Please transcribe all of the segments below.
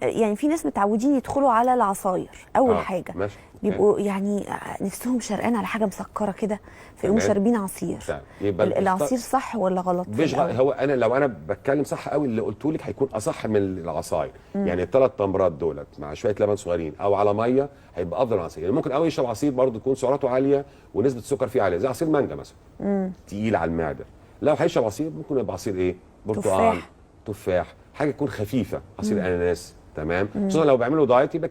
يعني في ناس متعودين يدخلوا على العصاير اول حاجه، ماشي. بيبقوا يعني نفسهم شرقان على حاجه مسكره كده، فيقوموا شاربين عصير. يبقى العصير صح ولا غلط؟ مش هو انا لو انا بتكلم صح قوي اللي قلته لك هيكون اصح من العصاير. يعني الثلاث تمرات دولت مع شويه لبن صغيرين او على ميه هيبقى افضل عصير. يعني ممكن قوي يشرب عصير برضه تكون سعراته عاليه ونسبه السكر فيه عاليه، زي عصير مانجا مثلا تقيل على المعده. لو هيشرب عصير ممكن يبقى عصير ايه؟ برتقال، تفاح، حاجه تكون خفيفه، عصير اناناس. تمام. خصوصا لو بيعملوا دايت يبقى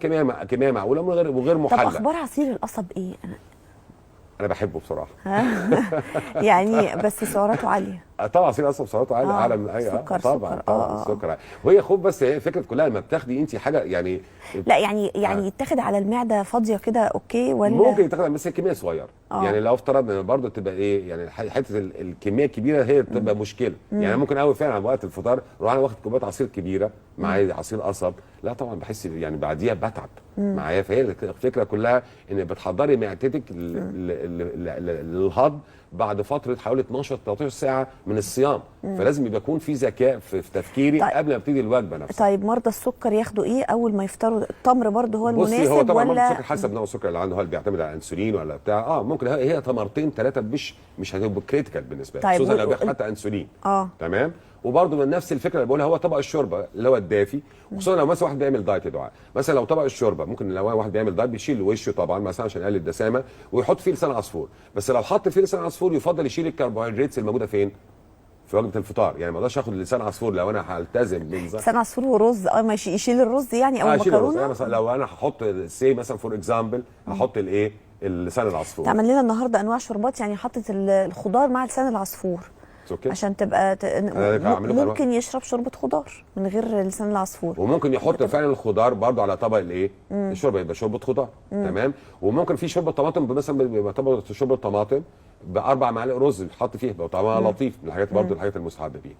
كميه معقوله وغير محلى. طب اخبار عصير القصب ايه؟ انا بحبه بصراحه. يعني بس سعراته عاليه. طبعا عصير القصب سعراته عاليه اعلى من اي طبعا السكر. وهي خوف، بس هي فكره كلها لما بتاخدي انت حاجه يعني لا يعني يتاخد على المعده فاضيه كده اوكي، ولا ممكن يتاخد بس كميه صغيره. يعني لو افترضنا برضه تبقى ايه، يعني حته الكميه الكبيره هي بتبقى مشكله. يعني ممكن قوي فعلا على وقت الفطار اروح انا واخد كوبايه عصير كبيره معايا عصير قصب، لا طبعا بحس يعني بعديها بتعب معايا. فهي الفكره كلها ان بتحضري معدتك للهضم بعد فتره حوالي 12 13 ساعه من الصيام. فلازم يبقى يكون في ذكاء في تفكيري قبل ما ابتدي الوجبه نفسها. طيب مرضى السكر ياخدوا ايه اول ما يفطروا؟ التمر برضه هو المناسب؟ بصي هو طبعا ولا السكر حسب نوع السكر اللي عنده، هل بيعتمد على انسولين ولا بتاع. ممكن هي تمرتين ثلاثه مش هتبقى كريتيكال بالنسبه لي، خصوصا لو بياخد حتى انسولين. تمام. وبرده من نفس الفكره اللي بقولها، هو طبق الشوربه اللي هو الدافي، خصوصا لو مثلا واحد بيعمل دايت يا دعاء. مثلا لو طبق الشوربه ممكن لو واحد بيعمل دايت بيشيل وشه طبعا مثلا عشان يقلل الدسامه ويحط فيه لسان عصفور. بس لو حط فيه لسان عصفور يفضل يشيل الكربوهيدرات الموجوده فين؟ في وجبه الفطار. يعني ما اقدرش اخد لسان عصفور لو انا هلتزم لسان عصفور ورز. ماشي، يشيل الرز يعني او المكرونه. يعني مثلا لو انا هحط مثلا فور اكزامبل هحط الايه؟ اللسان العصفور. تعمل لنا النهارده انواع شوربات، يعني حطت الخضار مع لسان العصفور عشان تبقى ممكن يشرب شوربه خضار من غير لسان العصفور. وممكن يحط فعلا الخضار برضو على طبق الايه؟ الشوربه، يبقى شوربه خضار. تمام. وممكن في شوربه طماطم مثلا، بيبقى طبق شوربه طماطم ب4 معالق رز بيتحط فيه، بيبقى طعمها لطيف، من الحاجات برضو الحاجات المستحبه فيه.